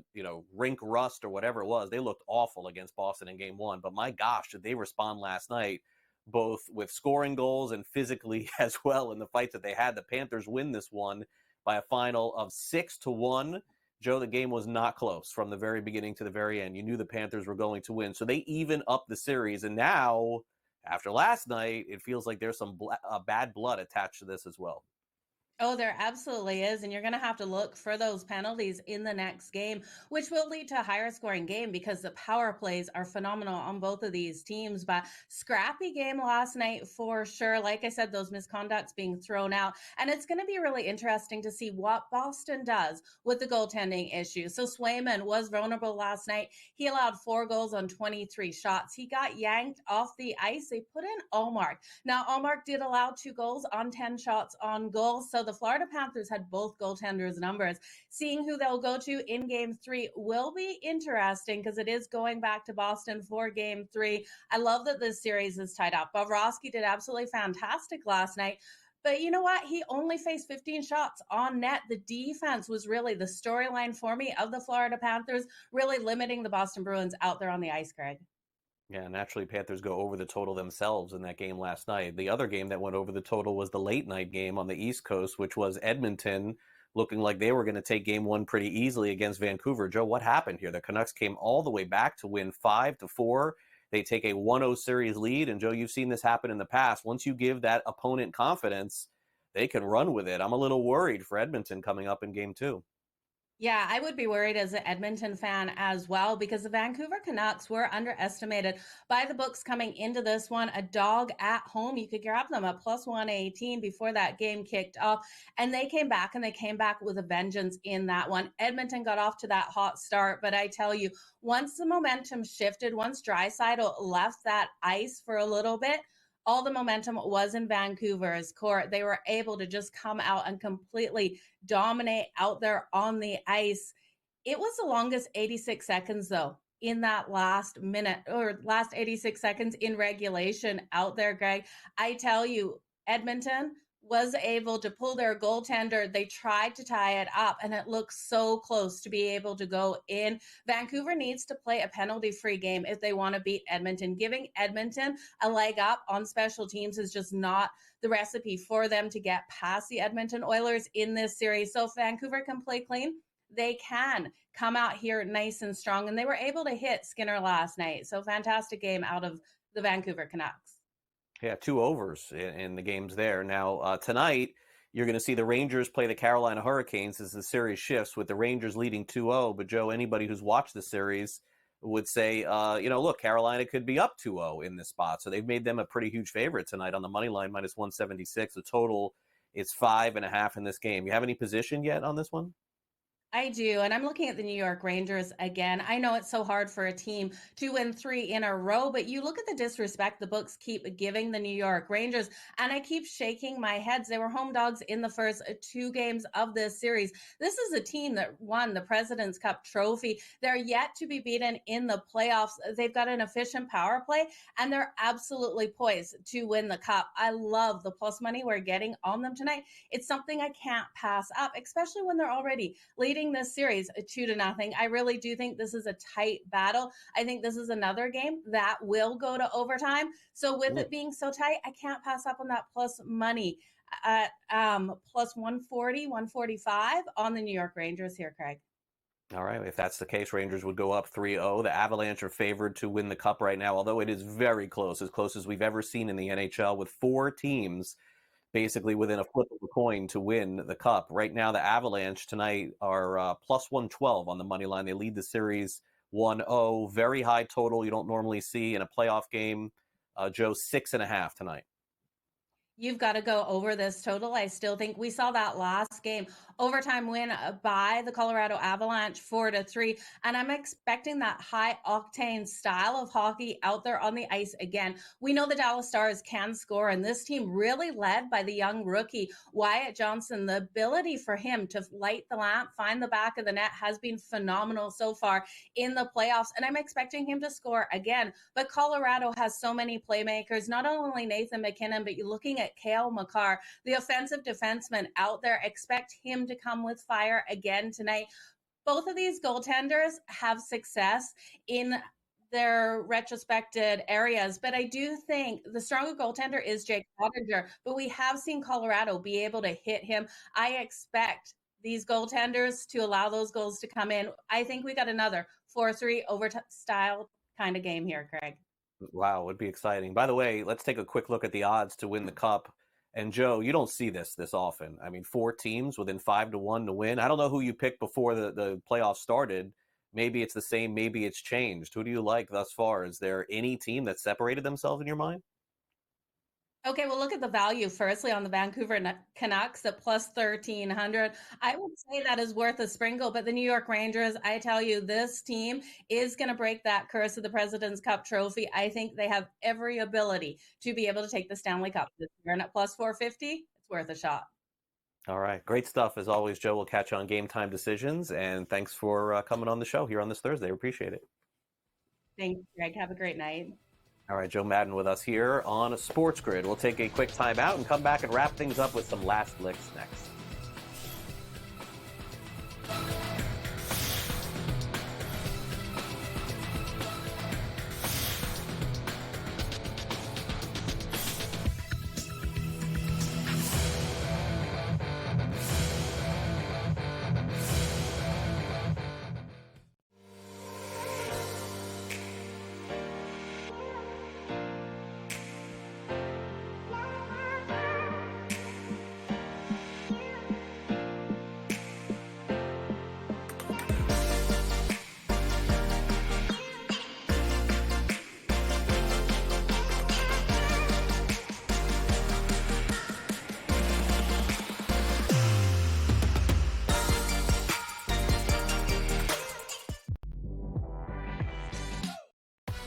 [SPEAKER 8] rink rust or whatever it was. They looked awful against Boston in game one, but my gosh, did they respond last night, both with scoring goals and physically as well in the fights that they had. The Panthers win this one by a final of 6-1. Joe, the game was not close from the very beginning to the very end. You knew the Panthers were going to win. So they even up the series. And now, after last night, it feels like there's some bad blood attached to this as well.
[SPEAKER 21] Oh, there absolutely is. And you're going to have to look for those penalties in the next game, which will lead to a higher scoring game because the power plays are phenomenal on both of these teams. But scrappy game last night for sure. Like I said, those misconducts being thrown out. And it's going to be really interesting to see what Boston does with the goaltending issue. So Swayman was vulnerable last night. He allowed 4 goals on 23 shots. He got yanked off the ice. They put in Allmark. Now, Allmark did allow 2 goals on 10 shots on goal. So the Florida Panthers had both goaltenders' numbers. Seeing who they'll go to in game 3 will be interesting because it is going back to Boston for game 3. I love that this series is tied up. Bobrovsky did absolutely fantastic last night. But you know what? He only faced 15 shots on net. The defense was really the storyline for me of the Florida Panthers, really limiting the Boston Bruins out there on the ice, Greg.
[SPEAKER 8] Yeah, naturally, Panthers go over the total themselves in that game last night. The other game that went over the total was the late night game on the East Coast, which was Edmonton looking like they were going to take game 1 pretty easily against Vancouver. Joe, what happened here? The Canucks came all the way back to win 5-4. They take a 1-0 series lead. And Joe, you've seen this happen in the past. Once you give that opponent confidence, they can run with it. I'm a little worried for Edmonton coming up in game 2.
[SPEAKER 21] Yeah, I would be worried as an Edmonton fan as well because the Vancouver Canucks were underestimated by the books coming into this one. A dog at home, you could grab them at plus 118 before that game kicked off. And they came back with a vengeance in that one. Edmonton got off to that hot start, but I tell you, once the momentum shifted, once Draisaitl left that ice for a little bit, all the momentum was in Vancouver's court. They were able to just come out and completely dominate out there on the ice. It was the longest 86 seconds, though, in that last minute or last 86 seconds in regulation out there, Greg. I tell you, Edmonton was able to pull their goaltender. They tried to tie it up, and it looked so close to be able to go in. Vancouver needs to play a penalty-free game if they want to beat Edmonton. Giving Edmonton a leg up on special teams is just not the recipe for them to get past the Edmonton Oilers in this series. So if Vancouver can play clean, they can come out here nice and strong, and they were able to hit Skinner last night. So fantastic game out of the Vancouver Canucks.
[SPEAKER 8] Yeah, 2 overs in the games there. Now, tonight, you're going to see the Rangers play the Carolina Hurricanes as the series shifts with the Rangers leading 2-0. But, Joe, anybody who's watched the series would say, look, Carolina could be up 2-0 in this spot. So they've made them a pretty huge favorite tonight on the money line, minus 176. The total is 5.5 in this game. You have any position yet on this one?
[SPEAKER 21] I do, and I'm looking at the New York Rangers again. I know it's so hard for a team to win 3 in a row, but you look at the disrespect the books keep giving the New York Rangers, and I keep shaking my head. They were home dogs in the first 2 games of this series. This is a team that won the President's Cup trophy. They're yet to be beaten in the playoffs. They've got an efficient power play, and they're absolutely poised to win the cup. I love the plus money we're getting on them tonight. It's something I can't pass up, especially when they're already leading this series 2-0. I really do think this is a tight battle. I think this is another game that will go to overtime. So with it being so tight, I can't pass up on that plus money at plus 140, 145 on the New York Rangers here, Craig.
[SPEAKER 8] All right. If that's the case, Rangers would go up 3-0. The Avalanche are favored to win the cup right now, although it is very close as we've ever seen in the NHL, with 4 teams basically within a flip of a coin to win the cup. Right now, the Avalanche tonight are plus 112 on the money line. They lead the series 1-0. Very high total you don't normally see in a playoff game. Joe, 6.5 tonight.
[SPEAKER 21] You've got to go over this total. I still think we saw that last game overtime win by the Colorado Avalanche 4-3. And I'm expecting that high octane style of hockey out there on the ice again. We know the Dallas Stars can score, and this team really led by the young rookie, Wyatt Johnson. The ability for him to light the lamp, find the back of the net has been phenomenal so far in the playoffs. And I'm expecting him to score again. But Colorado has so many playmakers, not only Nathan McKinnon, but you're looking at at Cale Makar, the offensive defenseman out there. Expect him to come with fire again tonight. Both of these goaltenders have success in their retrospected areas, but I do think the stronger goaltender is Jake Pottinger, but we have seen Colorado be able to hit him. I expect these goaltenders to allow those goals to come in. I think we got another 4-3 style kind of game here, Craig.
[SPEAKER 8] Wow, would be exciting. By the way, let's take a quick look at the odds to win the Cup. And Joe, you don't see this often. I mean, 4 teams within 5-1 to win. I don't know who you picked before the playoffs started. Maybe it's the same. Maybe it's changed. Who do you like thus far? Is there any team that separated themselves in your mind?
[SPEAKER 21] Okay, well, look at the value firstly on the Vancouver Canucks at plus 1,300. I would say that is worth a sprinkle, but the New York Rangers, I tell you, this team is going to break that curse of the President's Cup trophy. I think they have every ability to be able to take the Stanley Cup this year, and at plus 450, it's worth a shot.
[SPEAKER 8] All right. Great stuff. As always, Joe, we'll catch you on Game Time Decisions, and thanks for coming on the show here on this Thursday. We appreciate it.
[SPEAKER 21] Thanks, Greg. Have a great night.
[SPEAKER 8] All right, Jo Madden with us here on SportsGrid. We'll take a quick timeout and come back and wrap things up with some last licks next.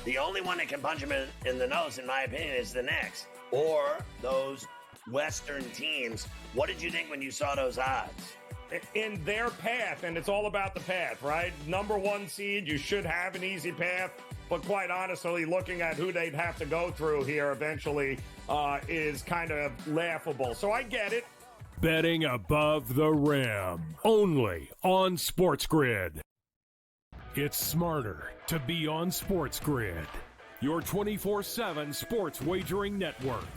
[SPEAKER 12] The only one that can punch him in the nose, in my opinion, is the Knicks or those Western teams. What did you think when you saw those odds?
[SPEAKER 13] In their path, and it's all about the path, right? Number 1 seed, you should have an easy path, but quite honestly, looking at who they'd have to go through here eventually is kind of laughable. So I get it.
[SPEAKER 3] Betting above the rim, only on SportsGrid. It's smarter to be on SportsGrid, your 24/7 sports wagering network.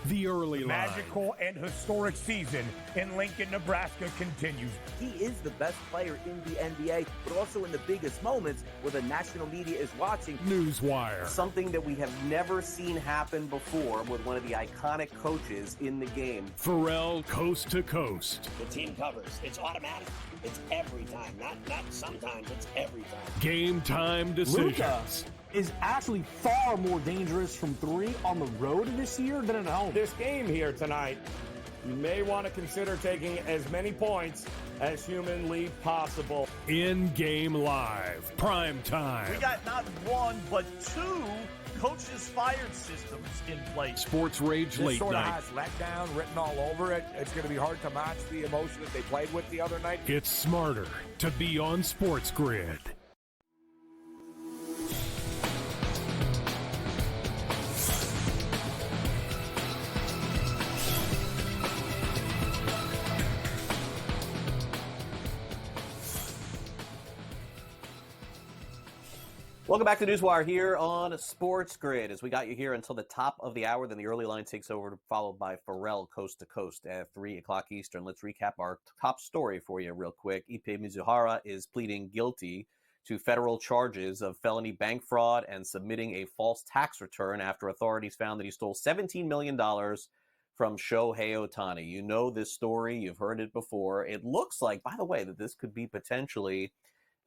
[SPEAKER 3] The early line.
[SPEAKER 14] Magical and historic season in Lincoln, Nebraska continues.
[SPEAKER 1] He is the best player in the NBA, but also in the biggest moments where the national media is watching.
[SPEAKER 3] NewsWire.
[SPEAKER 8] Something that we have never seen happen before with one of the iconic coaches in the game.
[SPEAKER 3] Pharrell coast to coast.
[SPEAKER 12] The team covers. It's automatic. It's every time. Not sometimes. It's every time.
[SPEAKER 3] Game time decisions.
[SPEAKER 15] Luka is actually far more dangerous from 3 on the road this year than at home.
[SPEAKER 13] This game here tonight, you may want to consider taking as many points as humanly possible.
[SPEAKER 3] In-game live, prime time.
[SPEAKER 19] We got not 1, but 2 coaches fired systems in place.
[SPEAKER 3] Sports Rage
[SPEAKER 14] This
[SPEAKER 3] late
[SPEAKER 14] sort of
[SPEAKER 3] night.
[SPEAKER 14] has letdown written all over it. It's going to be hard to match the emotion that they played with the other night.
[SPEAKER 3] It's smarter to be on SportsGrid.
[SPEAKER 8] Welcome back to NewsWire here on SportsGrid. As we got you here until the top of the hour, then the early line takes over, followed by Pharrell coast to coast at 3 o'clock Eastern. Let's recap our top story for you real quick. Ipe Mizuhara is pleading guilty to federal charges of felony bank fraud and submitting a false tax return after authorities found that he stole $17 million from Shohei Ohtani. You know this story. You've heard it before. It looks like, by the way, that this could be potentially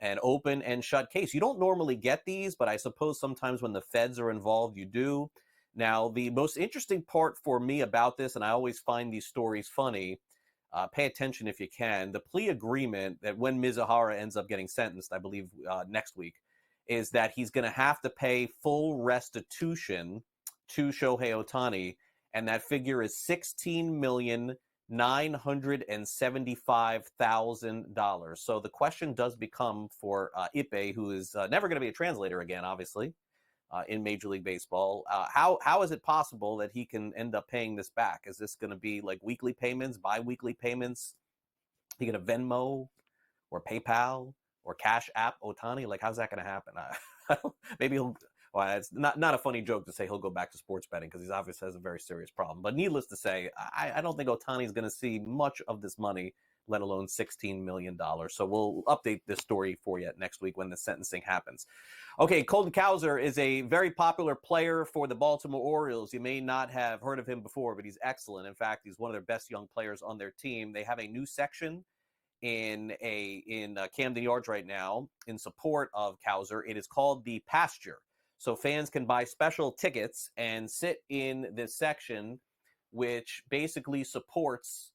[SPEAKER 8] an open and shut case. You don't normally get these, but I suppose sometimes when the feds are involved, you do. Now, the most interesting part for me about this, and I always find these stories funny, pay attention if you can, the plea agreement that when Mizuhara ends up getting sentenced, I believe next week, is that he's going to have to pay full restitution to Shohei Ohtani, and that figure is $16,975,000. So the question does become for Ipe, who is never going to be a translator again, obviously. in Major League Baseball. How is it possible that he can end up paying this back? Is this going to be like weekly payments, bi-weekly payments? He going to Venmo or PayPal or Cash App Ohtani? Like, how's that going to happen? Maybe he'll. Well, it's not a funny joke to say he'll go back to sports betting because he obviously has a very serious problem. But needless to say, I don't think Ohtani's going to see much of this money, let alone $16 million. So we'll update this story for you next week when the sentencing happens. Okay, Colton Cowser is a very popular player for the Baltimore Orioles. You may not have heard of him before, but he's excellent. In fact, he's one of their best young players on their team. They have a new section in Camden Yards right now in support of Cowser. It is called the Pasture. So fans can buy special tickets and sit in this section, which basically supports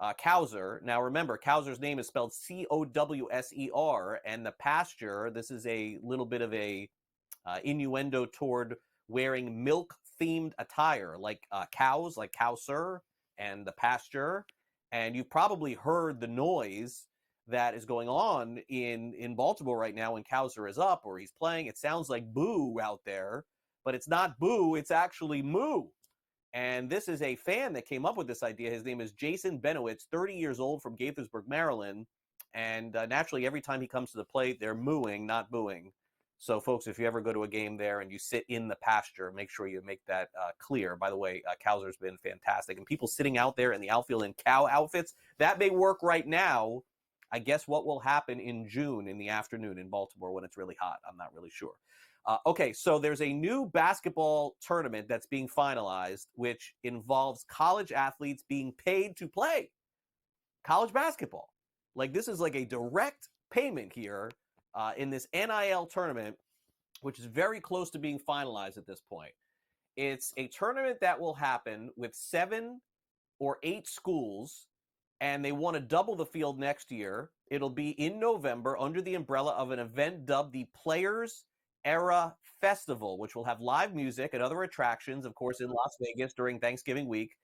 [SPEAKER 8] Cowser. Now, remember, Cowser's name is spelled Cowser, and the Pasture, this is a little bit of a innuendo toward wearing milk-themed attire, like cows, like Cowser, and the Pasture. And you've probably heard the noise that is going on in Baltimore right now when Cowser is up or he's playing. It sounds like boo out there, but it's not boo, it's actually moo. And this is a fan that came up with this idea. His name is Jason Benowitz, 30 years old, from Gaithersburg, Maryland. And naturally, every time he comes to the plate, they're mooing, not booing. So, folks, if you ever go to a game there and you sit in the Pasture, make sure you make that clear. By the way, Cowser's been fantastic. And people sitting out there in the outfield in cow outfits, that may work right now. I guess what will happen in June in the afternoon in Baltimore when it's really hot, I'm not really sure. Okay, so there's a new basketball tournament that's being finalized, which involves college athletes being paid to play college basketball. Like, this is like a direct payment here in this NIL tournament, which is very close to being finalized at this point. It's a tournament that will happen with 7 or 8 schools, and they want to double the field next year. It'll be in November under the umbrella of an event dubbed the Players Era Festival, which will have live music and other attractions, of course, in Las Vegas during Thanksgiving week.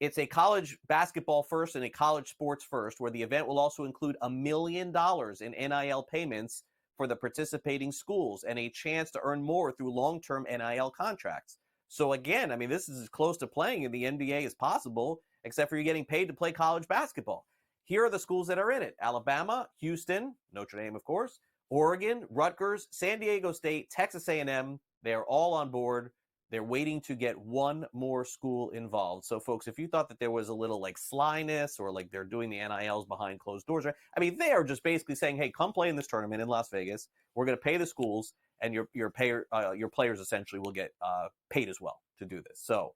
[SPEAKER 8] It's a college basketball first and a college sports first, where the event will also include $1 million in NIL payments for the participating schools and a chance to earn more through long-term NIL contracts. So again, I mean, this is as close to playing in the NBA as possible, except for you getting paid to play college basketball. Here are the schools that are in it: Alabama, Houston, Notre Dame, of course, Oregon, Rutgers, San Diego State, Texas A&M. They're all on board. They're waiting to get one more school involved. So, folks, if you thought that there was a little like slyness or like they're doing the NILs behind closed doors, right? I mean, they are just basically saying, hey, come play in this tournament in Las Vegas. We're going to pay the schools, and your players essentially will get paid as well to do this. So,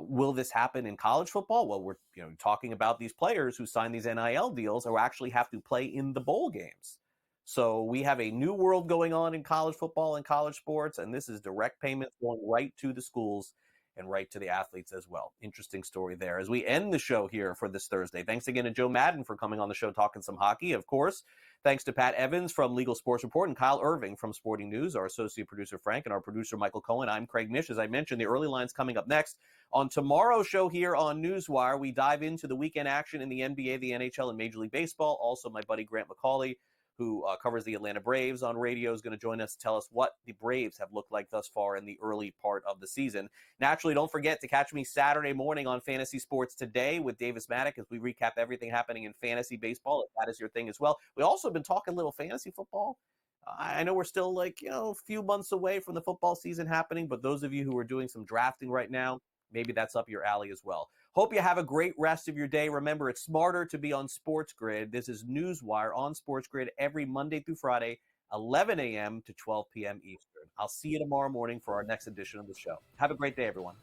[SPEAKER 8] will this happen in college football? Well, we're talking about these players who sign these NIL deals or actually have to play in the bowl games. So we have a new world going on in college football and college sports, and this is direct payments going right to the schools and right to the athletes as well. Interesting story there. As we end the show here for this Thursday, thanks again to Jo Madden for coming on the show talking some hockey. Of course, thanks to Pat Evans from Legal Sports Report and Kyle Irving from Sporting News, our associate producer Frank, and our producer Michael Cohen. I'm Craig Mish. As I mentioned, the early line's coming up next. On tomorrow's show here on NewsWire, we dive into the weekend action in the NBA, the NHL, and Major League Baseball. Also, my buddy Grant McCauley, who covers the Atlanta Braves on radio, is going to join us to tell us what the Braves have looked like thus far in the early part of the season. Naturally, don't forget to catch me Saturday morning on Fantasy Sports Today with Davis Maddock as we recap everything happening in fantasy baseball, if that is your thing as well. We also have been talking a little fantasy football. I know we're still a few months away from the football season happening, but those of you who are doing some drafting right now, maybe that's up your alley as well. Hope you have a great rest of your day. Remember, it's smarter to be on SportsGrid. This is NewsWire on SportsGrid every Monday through Friday, 11 a.m. to 12 p.m. Eastern. I'll see you tomorrow morning for our next edition of the show. Have a great day, everyone.